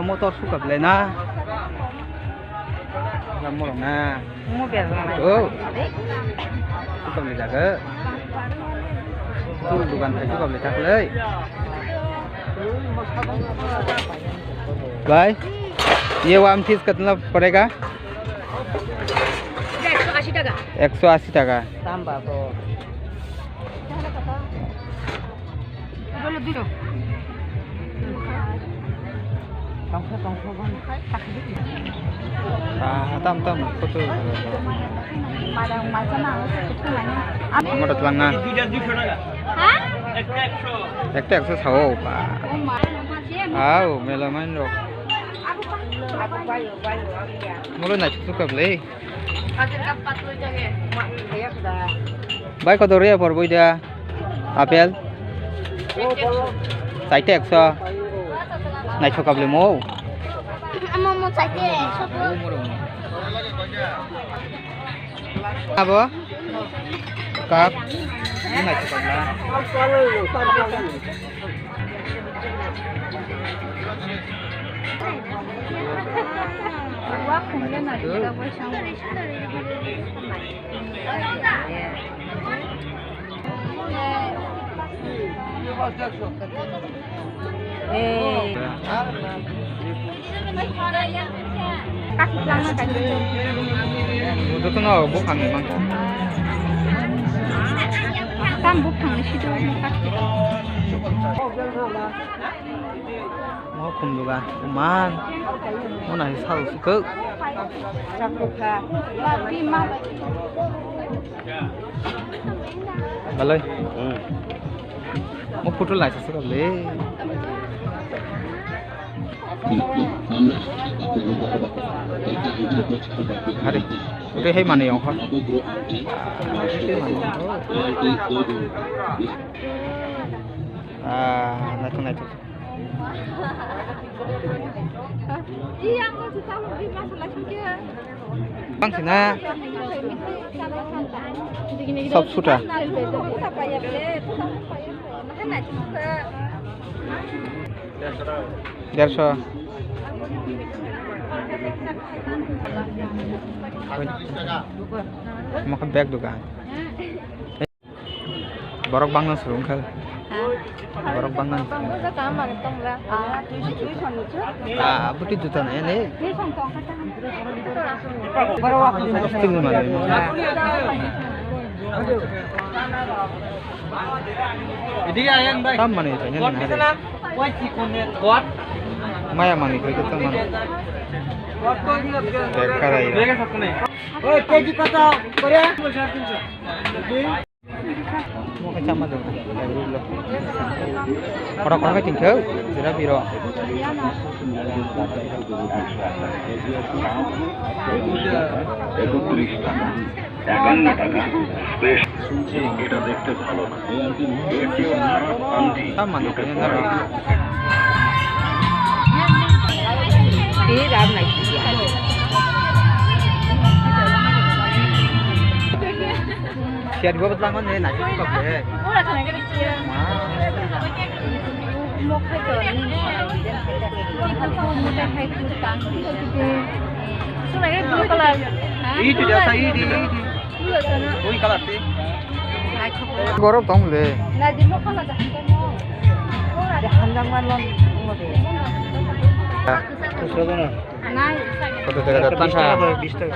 motor suka beli na. Kamu loh na. Oh, suka beli jaga. Tuh dukan saya suka beli jaga leh. भाई ये one piece कितना पड़ेगा 180 টাকা 180 টাকা দাম বাবু বলো দিও tam foto madang macam apa আমার তেলাং না দুইটা 200 টাকা হ্যাঁ একটা 100 ছাও পা আও মেলামাইন রো মুলো না সুকা বলে ভাই কত রে পড়বো এটা আপেল চাইতে 100 নাই সুকা বলে মো আমো চাইতে 100 আবো কাপ নাই সুকা বলা我空着呢，这个我想我。哎，kaki lang na kaki. Ito na bukang mang. Tam bukang ni sido mo kaki. Mo kum duga. Man. Mo na sao sikuk. Cakuka. Lima. Baloi. Mo photo lại sẽ gặp lấy. Hadi. Udah hay mana yang kau? Naik. Iya, aku sudah lebih masalah juga. Bang sini. Sab sudah. Derso. Makan bag juga. Borok bangun serung kal. Borok bangun. Buti juta na yan eh. Pasti mo man. Jadi ayan bay. Tam man ito. Kuat kita na. Kuat si kunyet. Kuat. Maya man ito. Ito man. Kuat ko niya. Dekar ay. Bega sakto na. Oy, keji kata. Kore. 350. Mo kacama do. Orang-orang kecil ke? Sudah biro. Sama nih kayaknya nggak. Ini ramai. Siapa buat langan nih? Nasi juga boleh. Murah kan yang kecil. Mau ke tuan ini. Kita mau pakai tutang. Sebenarnya blue color. Ini dia saya ini. Blue sana. Oi kalah sih. Gorok dong le. Nah di mau color dah kita mau. Ada handang lon. Terus apa nih? Nah. Kota dekat 20 টাকা 20 টাকা.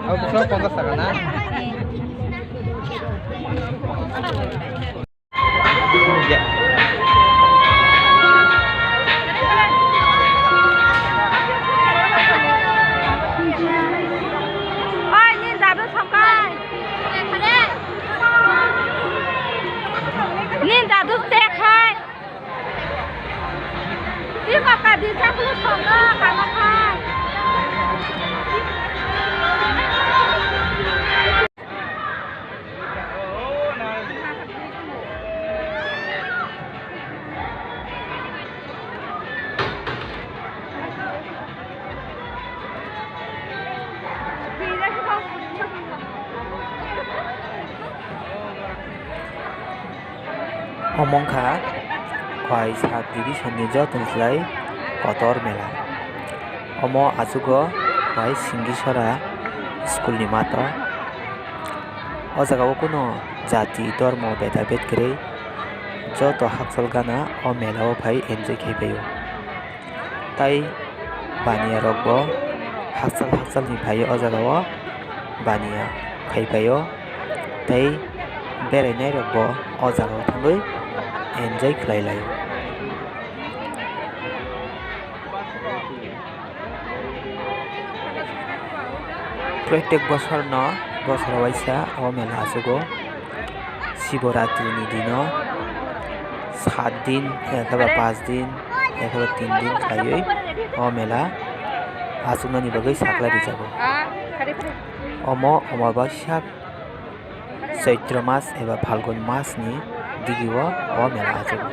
Aku bisa 50 টাকা না? Ya. Ôi, nhìn ra được không coi? Nhìn ra được đẹp thôi. Đi vào cả đi chắc lúc không đó, cả nó thôi. অমংখা খয় sub ডিভিশননি যতনস্লাই কতর মেলা অম আজুগো খয় সিঙ্গিসরা স্কুলনি মাতো o jaga o kuno jati dormo beda bet kwrwi joto hakchal gana o mela o pai enjoy khaipaio tai baniya rok bo hakchal ni pai o jaga o baniya khaipaio tai berainai rok bo o jaga o thangui enjoy khlailaio प्रत्येक बছর no বছর waisa o mela achugo Shivratri ni dino 7 din ekaba 5 din ekaba 3 din khlaioi o mela achunani bagui saklari jago omo omabasya চৈত্র মাস এবা ফাল্গুন মাস ni digio o mela achugo।